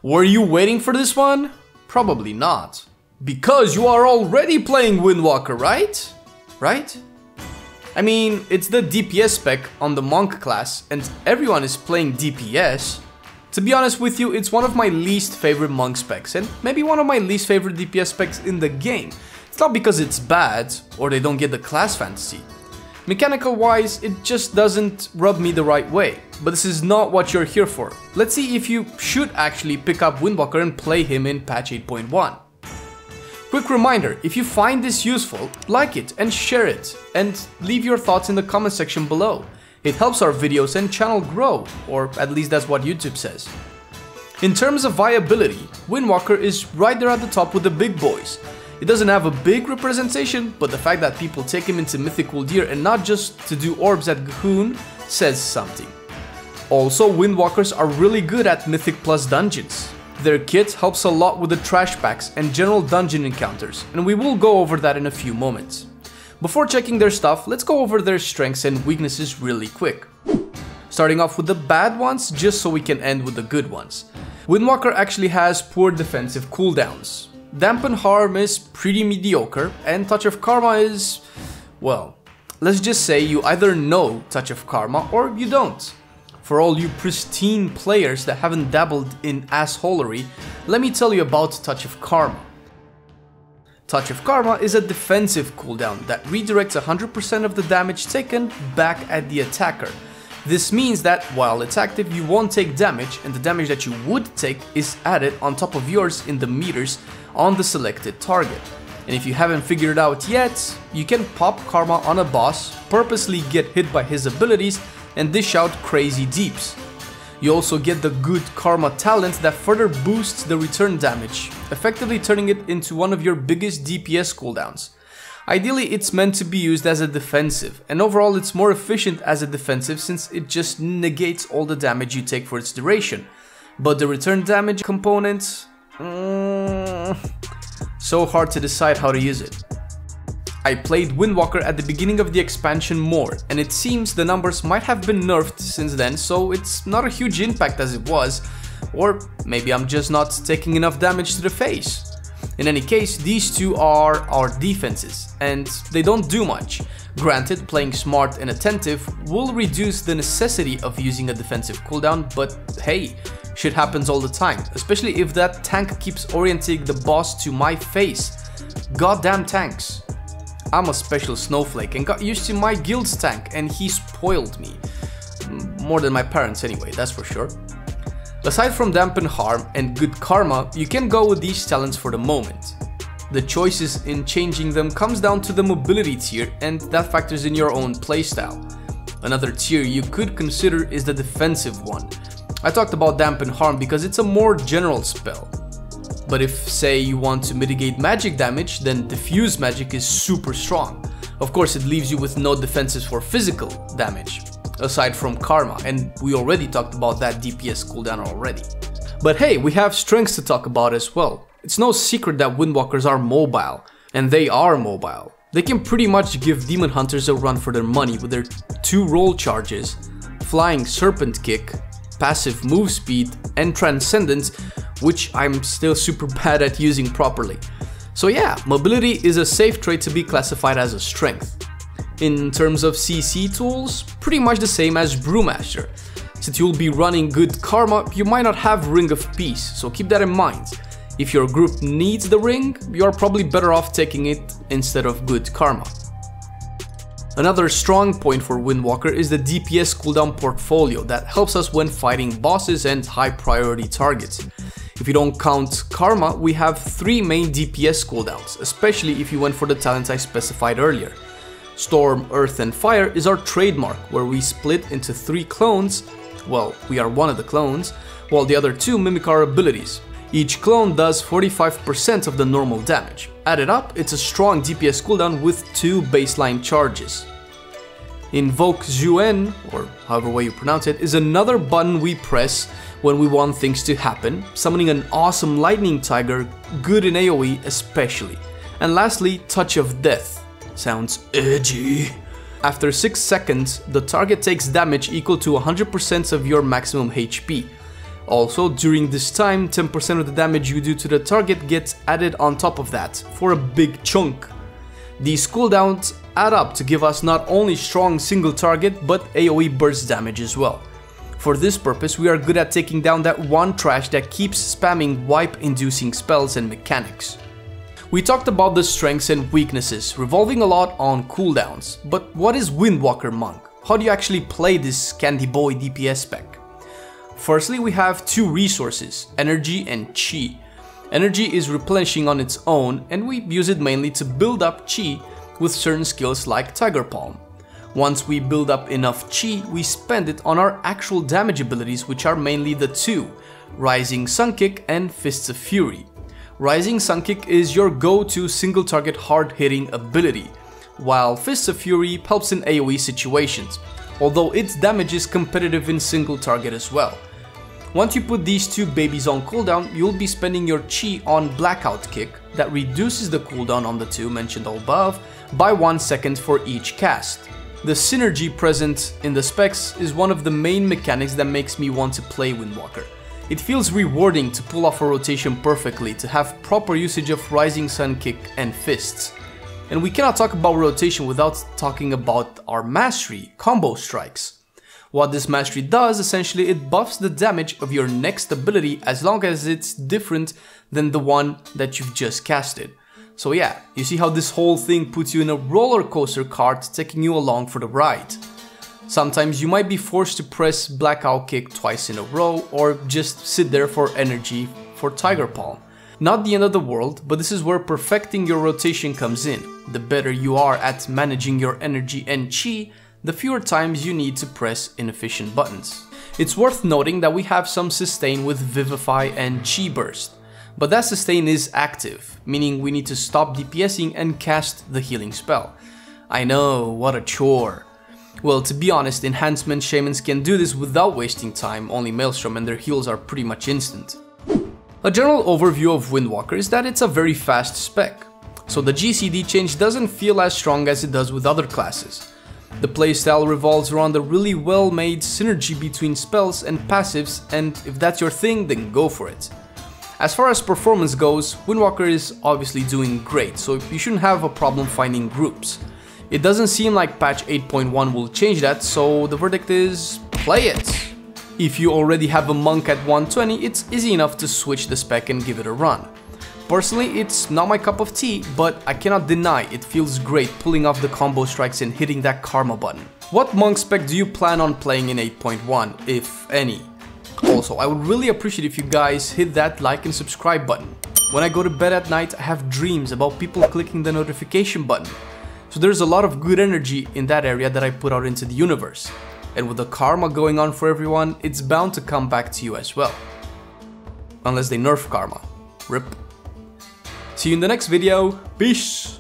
Were you waiting for this one? Probably not. Because you are already playing Windwalker, right? Right? I mean, it's the DPS spec on the Monk class, and everyone is playing DPS. To be honest with you, it's one of my least favorite Monk specs, and maybe one of my least favorite DPS specs in the game. It's not because it's bad, or they don't get the class fantasy. Mechanical wise, it just doesn't rub me the right way. But this is not what you're here for. Let's see if you should actually pick up Windwalker and play him in patch 8.1. Quick reminder, if you find this useful, like it and share it, and leave your thoughts in the comment section below. It helps our videos and channel grow, or at least that's what YouTube says. In terms of viability, Windwalker is right there at the top with the big boys. It doesn't have a big representation, but the fact that people take him into Mythical Deer and not just to do orbs at G'huun says something. Also, Windwalkers are really good at Mythic Plus dungeons. Their kit helps a lot with the trash packs and general dungeon encounters, and we will go over that in a few moments. Before checking their stuff, let's go over their strengths and weaknesses really quick. Starting off with the bad ones, just so we can end with the good ones. Windwalker actually has poor defensive cooldowns. Dampen Harm is pretty mediocre, and Touch of Karma is, well, let's just say you either know Touch of Karma or you don't. For all you pristine players that haven't dabbled in assholery, let me tell you about Touch of Karma. Touch of Karma is a defensive cooldown that redirects 100% of the damage taken back at the attacker. This means that while it's active, you won't take damage, and the damage that you would take is added on top of yours in the meters on the selected target. And if you haven't figured it out yet, you can pop Karma on a boss, purposely get hit by his abilities, and dish out crazy deeps. You also get the good Karma talent that further boosts the return damage, effectively turning it into one of your biggest DPS cooldowns. Ideally, it's meant to be used as a defensive, and overall it's more efficient as a defensive since it just negates all the damage you take for its duration. But the return damage component... so hard to decide how to use it. I played Windwalker at the beginning of the expansion more, and it seems the numbers might have been nerfed since then, so it's not a huge impact as it was, or maybe I'm just not taking enough damage to the face. In any case, these two are our defenses, and they don't do much. Granted, playing smart and attentive will reduce the necessity of using a defensive cooldown, but hey, shit happens all the time, especially if that tank keeps orienting the boss to my face. Goddamn tanks. I'm a special snowflake and got used to my guild's tank, and he spoiled me. More than my parents anyway, that's for sure. Aside from Dampen Harm and good Karma, you can go with these talents for the moment. The choices in changing them comes down to the mobility tier, and that factors in your own playstyle. Another tier you could consider is the defensive one. I talked about Dampen Harm because it's a more general spell. But if, say, you want to mitigate magic damage, then Diffuse magic is super strong. Of course, it leaves you with no defenses for physical damage, aside from Karma, and we already talked about that DPS cooldown already. But hey, we have strengths to talk about as well. It's no secret that Windwalkers are mobile, and they are mobile. They can pretty much give Demon Hunters a run for their money with their 2 roll charges, Flying Serpent Kick, passive move speed, and Transcendence, which I'm still super bad at using properly. So yeah, mobility is a safe trait to be classified as a strength. In terms of CC tools, pretty much the same as Brewmaster. Since you'll be running good Karma, you might not have Ring of Peace, so keep that in mind. If your group needs the ring, you're probably better off taking it instead of good Karma. Another strong point for Windwalker is the DPS cooldown portfolio that helps us when fighting bosses and high priority targets. If you don't count Karma, we have 3 main DPS cooldowns, especially if you went for the talents I specified earlier. Storm, Earth and Fire is our trademark, where we split into 3 clones, well, we are one of the clones, while the other 2 mimic our abilities. Each clone does 45% of the normal damage. Added up, it's a strong DPS cooldown with 2 baseline charges. Invoke Zhuen, or however way you pronounce it, is another button we press when we want things to happen, summoning an awesome Lightning Tiger, good in AoE especially. And lastly, Touch of Death. Sounds edgy. After 6 seconds, the target takes damage equal to 100% of your maximum HP. Also, during this time, 10% of the damage you do to the target gets added on top of that, for a big chunk. These cooldowns add up to give us not only strong single target, but AoE burst damage as well. For this purpose, we are good at taking down that one trash that keeps spamming wipe-inducing spells and mechanics. We talked about the strengths and weaknesses, revolving a lot on cooldowns, but what is Windwalker Monk? How do you actually play this Candy Boy DPS spec? Firstly, we have two resources, energy and chi. Energy is replenishing on its own, and we use it mainly to build up chi with certain skills like Tiger Palm. Once we build up enough chi, we spend it on our actual damage abilities, which are mainly the two, Rising Sun Kick and Fists of Fury. Rising Sun Kick is your go-to single target hard-hitting ability, while Fists of Fury helps in AoE situations, although its damage is competitive in single target as well. Once you put these two babies on cooldown, you'll be spending your chi on Blackout Kick that reduces the cooldown on the two mentioned above by 1 second for each cast. The synergy present in the specs is one of the main mechanics that makes me want to play Windwalker. It feels rewarding to pull off a rotation perfectly, to have proper usage of Rising Sun Kick and Fists. And we cannot talk about rotation without talking about our mastery, Combo Strikes. What this mastery does, essentially, it buffs the damage of your next ability as long as it's different than the one that you've just casted. So yeah, you see how this whole thing puts you in a roller coaster cart taking you along for the ride. Sometimes you might be forced to press Blackout Kick twice in a row or just sit there for energy for Tiger Palm. Not the end of the world, but this is where perfecting your rotation comes in. The better you are at managing your energy and chi, the fewer times you need to press inefficient buttons. It's worth noting that we have some sustain with Vivify and Chi Burst, but that sustain is active, meaning we need to stop DPSing and cast the healing spell. I know, what a chore. Well, to be honest, enhancement shamans can do this without wasting time, only Maelstrom, and their heals are pretty much instant. A general overview of Windwalker is that it's a very fast spec, so the GCD change doesn't feel as strong as it does with other classes. The playstyle revolves around a really well-made synergy between spells and passives, and if that's your thing, then go for it. As far as performance goes, Windwalker is obviously doing great, so you shouldn't have a problem finding groups. It doesn't seem like patch 8.1 will change that, so the verdict is play it. If you already have a monk at 120, it's easy enough to switch the spec and give it a run. Personally, it's not my cup of tea, but I cannot deny it feels great pulling off the combo strikes and hitting that karma button. What monk spec do you plan on playing in 8.1, if any? Also, I would really appreciate if you guys hit that like and subscribe button. When I go to bed at night, I have dreams about people clicking the notification button. So there's a lot of good energy in that area that I put out into the universe. And with the karma going on for everyone, it's bound to come back to you as well. Unless they nerf karma. RIP. See you in the next video. Peace!